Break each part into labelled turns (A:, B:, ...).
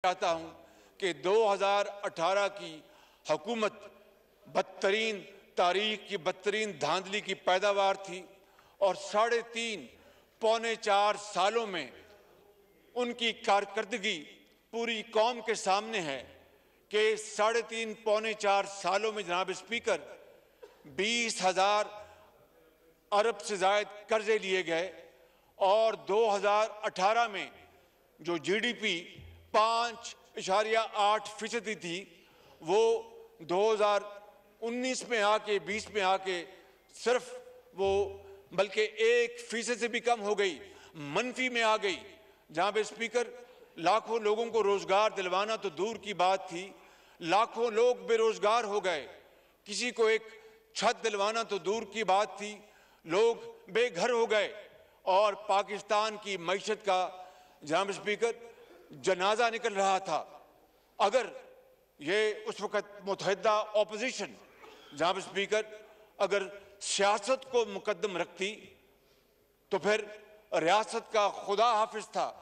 A: चाहता हूं कि 2018 की हुकूमत बदतरीन तारीख की बदतरीन धांधली की पैदावार थी और 3.5 पौने 4 सालों में उनकी कारकर्दगी पूरी कौम के सामने है कि 3.5 पौने 4 सालों में जनाब स्पीकर 20,000 अरब से जायद कर्जे लिए गए और 2018 में जो जीडीपी 5.8% थी वो 2019 में आके 20 में आके सिर्फ वो बल्कि 1% से भी कम हो गई, मनफी में आ गई। जहां पे स्पीकर लाखों लोगों को रोजगार दिलवाना तो दूर की बात थी, लाखों लोग बेरोजगार हो गए, किसी को एक छत दिलवाना तो दूर की बात थी, लोग बेघर हो गए और पाकिस्तान की मईशत का जनाब स्पीकर जनाजा निकल रहा था। अगर ये उस वक्त मुत्तहिदा ऑपोजिशन जनाब स्पीकर अगर सियासत को मुकद्दम रखती तो फिर रियासत का खुदा हाफिज था।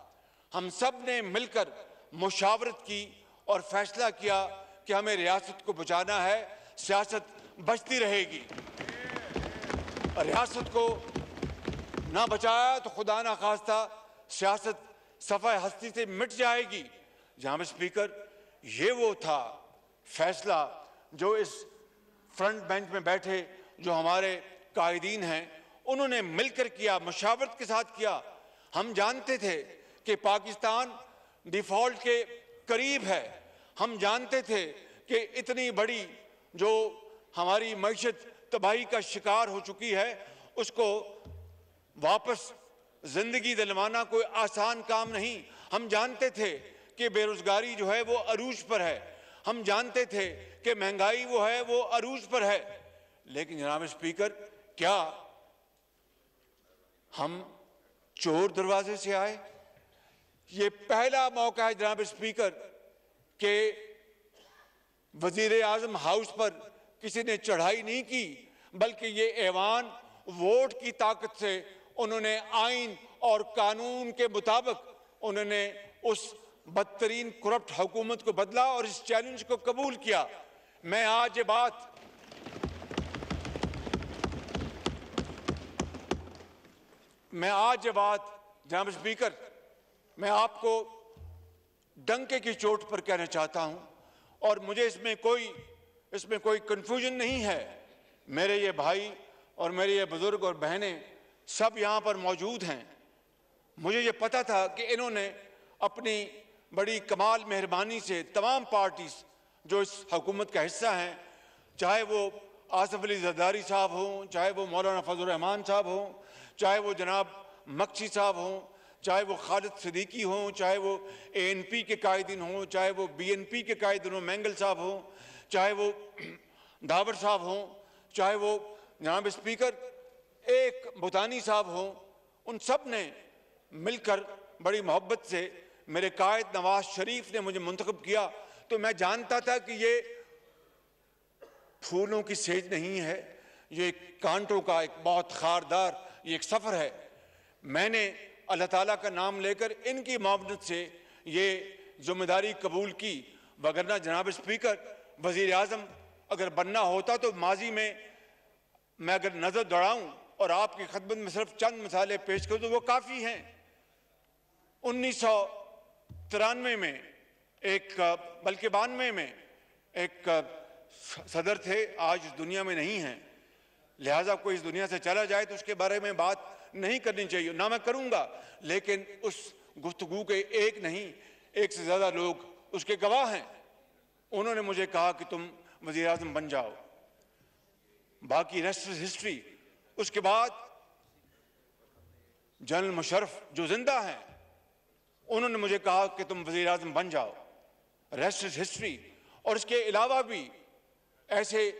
A: हम सब ने मिलकर मुशावरत की और फैसला किया कि हमें रियासत को बचाना है, सियासत बचती रहेगी। रियासत को ना बचाया तो खुदा ना खास्ता सियासत सफ़ाए हस्ती से मिट जाएगी। जनाब स्पीकर, ये वो था फैसला जो इस फ्रंट बेंच में बैठे जो हमारे कायदीन हैं उन्होंने मिलकर किया, मुशावरत के साथ किया। हम जानते थे कि पाकिस्तान डिफॉल्ट के करीब है, हम जानते थे कि इतनी बड़ी जो हमारी मईशत तबाही का शिकार हो चुकी है उसको वापस जिंदगी दिलवाना कोई आसान काम नहीं। हम जानते थे कि बेरोजगारी जो है वो अरूज पर है, हम जानते थे कि महंगाई वो है वो अरूज पर है। लेकिन जनाब स्पीकर, क्या हम चोर दरवाजे से आए? ये पहला मौका है जनाब स्पीकर कि वजीर आजम हाउस पर किसी ने चढ़ाई नहीं की, बल्कि ये ऐवान वोट की ताकत से उन्होंने आइन और कानून के मुताबिक उन्होंने उस बदतरीन करप्ट हुकूमत को बदला और इस चैलेंज को कबूल किया। मैं आज ये बात जनाब स्पीकर, मैं आपको डंके की चोट पर कहना चाहता हूं और मुझे इसमें कोई कंफ्यूजन नहीं है। मेरे ये भाई और मेरे ये बुजुर्ग और बहनें सब यहां पर मौजूद हैं। मुझे ये पता था कि इन्होंने अपनी बड़ी कमाल मेहरबानी से तमाम पार्टीज जो इस हुकूमत का हिस्सा हैं, चाहे वो आसिफ अली जरदारी साहब हों, चाहे वो मौलाना फजल रहमान साहब हों, चाहे वो जनाब मक्सी साहब हों, चाहे वो खालिद सिद्दीकी हों, चाहे वो ANP के कायदीन हों, चाहे वो BNP के कायदीन हों, मैंगल साहब हों, चाहे वो दावर साहब हों, चाहे वो जनाब स्पीकर एक बुतानी साहब हों, उन सब ने मिलकर बड़ी मोहब्बत से मेरे कायद नवाज शरीफ ने मुझे मुंतखब किया। तो मैं जानता था कि ये फूलों की सेज नहीं है, ये कांटों का एक बहुत खारदार ये एक सफ़र है। मैंने अल्लाह ताला का नाम लेकर इनकी मावनत से ये जिम्मेदारी कबूल की, वगरना जनाब स्पीकर वज़ीर आज़म अगर बनना होता तो माजी में मैं अगर नज़र दौड़ाऊं और आपकी खदमत में सिर्फ चंद मिसालें पेश करूं तो वो काफ़ी हैं। 1993 में बल्कि 92 में एक सदर थे, आज इस दुनिया में नहीं हैं, लिहाजा कोई इस दुनिया से चला जाए तो उसके बारे में बात नहीं करनी चाहिए, ना मैं करूंगा, लेकिन उस गुफ्तगू के एक नहीं एक से ज़्यादा लोग उसके गवाह हैं। उन्होंने मुझे कहा कि तुम वज़ीर आज़म बन जाओ, बाकी रेस्ट इज हिस्ट्री। उसके बाद जनरल मुशर्रफ जो जिंदा हैं उन्होंने मुझे कहा कि तुम वज़ीर आज़म बन जाओ, रेस्ट इज हिस्ट्री। और इसके अलावा भी ऐसे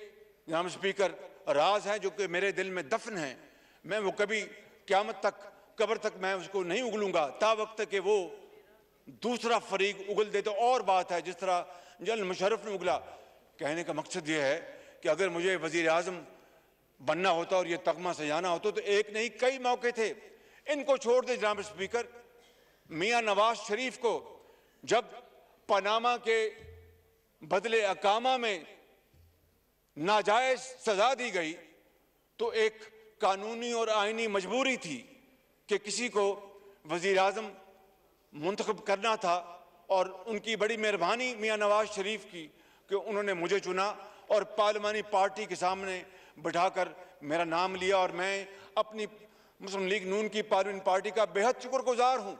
A: जनाब स्पीकर राज हैं जो कि मेरे दिल में दफन हैं, मैं वो कभी क़यामत तक कब्र तक मैं उसको नहीं उगलूंगा, ता वक्त कि वो दूसरा फरीक उगल दे तो और बात है, जिस तरह जनरल मुशर्रफ ने उगला। कहने का मकसद ये है कि अगर मुझे वज़ीर आज़म बनना होता और ये तगमा सजाना होता तो एक नहीं कई मौके थे। इनको छोड़ दे जनाब स्पीकर, मियां नवाज शरीफ को जब पनामा के बदले अकामा में नाजायज सजा दी गई, तो एक कानूनी और आईनी मजबूरी थी कि किसी को वजीर आज़म मुंतखब करना था, और उनकी बड़ी मेहरबानी मियां नवाज शरीफ की कि उन्होंने मुझे चुना और पार्लिमानी पार्टी के सामने बिठाकर मेरा नाम लिया। और मैं अपनी मुस्लिम लीग नून की पार्लियामेंट पार्टी का बेहद शुक्रगुजार हूं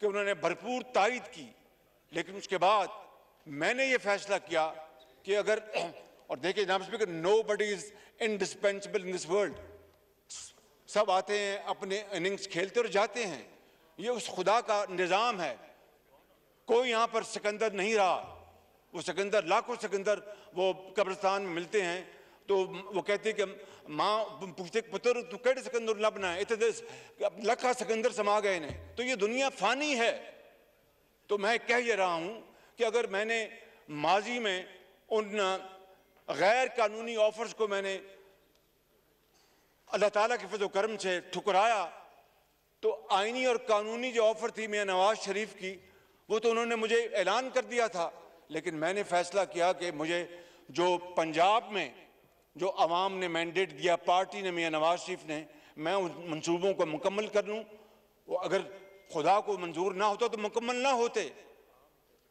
A: कि उन्होंने भरपूर तायद की। लेकिन उसके बाद मैंने ये फैसला किया कि अगर, और देखिए जनाब speaker, nobody is indispensable in this world. सब आते हैं, अपने इनिंग्स खेलते और जाते हैं, ये उस खुदा का निज़ाम है। कोई यहाँ पर सिकंदर नहीं रहा। वो सिकंदर, लाखों सिकंदर वो कब्रिस्तान में मिलते हैं, तो वो कहते हैं कि माँ पूछते पुत्र तू केड़े सिकंदर लभना है, इतने लखा सिकंदर समा गए ने। तो ये दुनिया फानी है। तो मैं कह ये रहा हूँ कि अगर मैंने माजी में उन गैर कानूनी ऑफर्स को मैंने अल्लाह ताला के फज़ल करम से ठुकराया, तो आईनी और कानूनी जो ऑफर थी मियां नवाज शरीफ की, वो तो उन्होंने मुझे ऐलान कर दिया था। लेकिन मैंने फैसला किया कि मुझे जो पंजाब में जो अवाम ने मैंडेट दिया, पार्टी ने, मियां नवाज शरीफ ने, मैं उन मंसूबों को मुकम्मल कर लूँ। वो अगर खुदा को मंजूर ना होता तो मुकम्मल ना होते।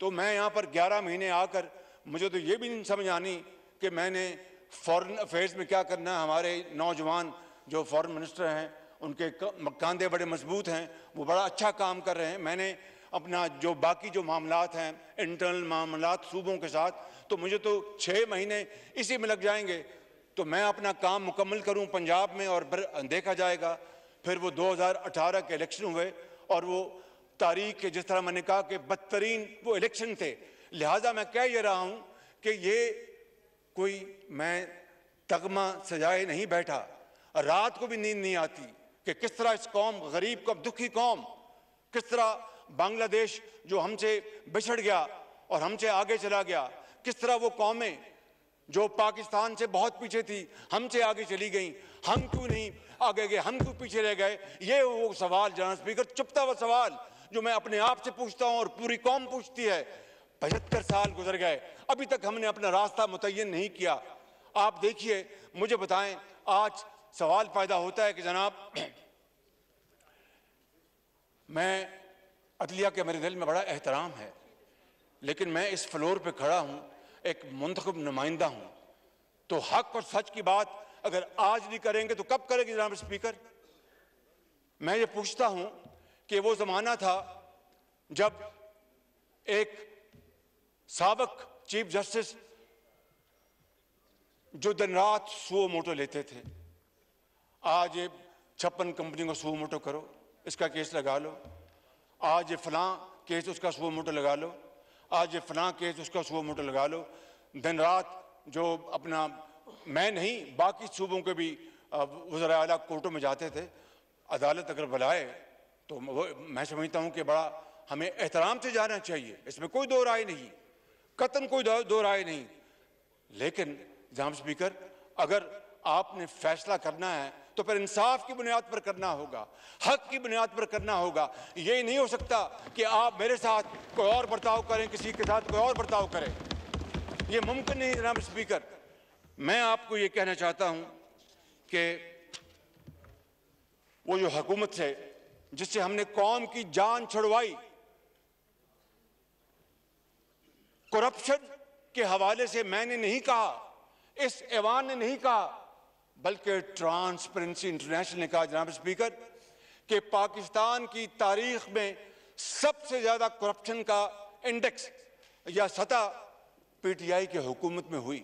A: तो मैं यहाँ पर 11 महीने आकर मुझे तो ये भी नहीं समझ आनी कि मैंने फॉरेन अफेयर्स में क्या करना है। हमारे नौजवान जो फॉरेन मिनिस्टर हैं, उनके कंधे बड़े मजबूत हैं, वो बड़ा अच्छा काम कर रहे हैं। मैंने अपना जो बाकी जो मामलात हैं, इंटरनल मामलात सूबों के साथ, तो मुझे तो 6 महीने इसी में लग जाएंगे। तो मैं अपना काम मुकम्मल करूं पंजाब में, और फिर देखा जाएगा। फिर वो 2018 के इलेक्शन हुए, और वो तारीख के, जिस तरह मैंने कहा कि बदतरीन वो इलेक्शन थे। लिहाजा मैं कह ये रहा हूं कि ये कोई मैं तगमा सजाए नहीं बैठा। रात को भी नींद नहीं आती कि किस तरह इस कौम, गरीब कौम, दुखी कौम, किस तरह बांग्लादेश जो हमसे बिछड़ गया और हमसे आगे चला गया, किस तरह वो कौमें जो पाकिस्तान से बहुत पीछे थी हमसे आगे चली गई। हम क्यों नहीं आगे गए, हम क्यों पीछे रह गए? ये वो सवाल जनाब स्पीकर, चुपता हुआ सवाल जो मैं अपने आप से पूछता हूं और पूरी कौम पूछती है। 75 साल गुजर गए, अभी तक हमने अपना रास्ता मुतय्यन नहीं किया। आप देखिए, मुझे बताएं, आज सवाल पैदा होता है कि जनाब, मैं अदलिया के मेरे दिल में बड़ा एहतराम है, लेकिन मैं इस फ्लोर पे खड़ा हूं, एक मुंतखब नुमाइंदा हूं, तो हक और सच की बात अगर आज नहीं करेंगे तो कब करेंगे जनाब स्पीकर? मैं ये पूछता हूं कि वो जमाना था जब एक साबिक चीफ जस्टिस जो दिन रात सुओ मोटो लेते थे, आज ये 56 कंपनी को सुओ मोटो करो, इसका केस लगा लो, आज ये फलां केस उसका सुओ मोटो लगा लो, आज ये फलां केस उसका सुओ मोटो लगा लो। दिन रात जो अपना, मैं नहीं बाकी सूबों के भी वज़रा आला कोर्टों में जाते थे। अदालत अगर बुलाए तो मैं समझता हूँ कि बड़ा हमें एहतराम से जाना चाहिए, इसमें कोई दो राय नहीं, कतन कोई दो राय नहीं। लेकिन जनाब स्पीकर, अगर आपने फैसला करना है तो फिर इंसाफ की बुनियाद पर करना होगा, हक की बुनियाद पर करना होगा। ये नहीं हो सकता कि आप मेरे साथ कोई और बर्ताव करें, किसी के साथ कोई और बर्ताव करें, ये मुमकिन नहीं जनाब स्पीकर। मैं आपको ये कहना चाहता हूं कि वो जो हुकूमत है जिससे हमने कौम की जान छुड़वाई, करप्शन के हवाले से मैंने नहीं कहा, इस ऐवान ने नहीं कहा, बल्कि ट्रांसपेरेंसी इंटरनेशनल ने कहा जनाब स्पीकर कि पाकिस्तान की तारीख में सबसे ज्यादा करप्शन का इंडेक्स या सतह पीटीआई की हुकूमत में हुई,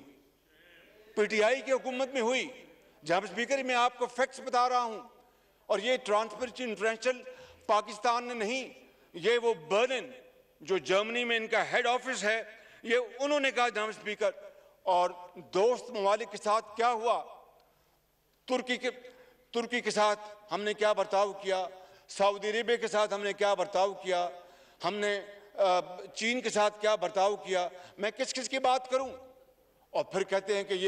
A: पीटीआई की हुकूमत में हुई। जनाब स्पीकर, मैं आपको फैक्ट्स बता रहा हूं, और ये ट्रांसपेरेंसी इंटरनेशनल पाकिस्तान ने नहीं, ये वो बर्लिन जो जर्मनी में इनका हेड ऑफिस है, ये उन्होंने कहा जनाब स्पीकर। और दोस्त ममालिक के साथ क्या हुआ, तुर्की के साथ हमने क्या बर्ताव किया, सऊदी अरेबिया के साथ हमने क्या बर्ताव किया, हमने चीन के साथ क्या बर्ताव किया, मैं किस किस की बात करूं? और फिर कहते हैं कि ये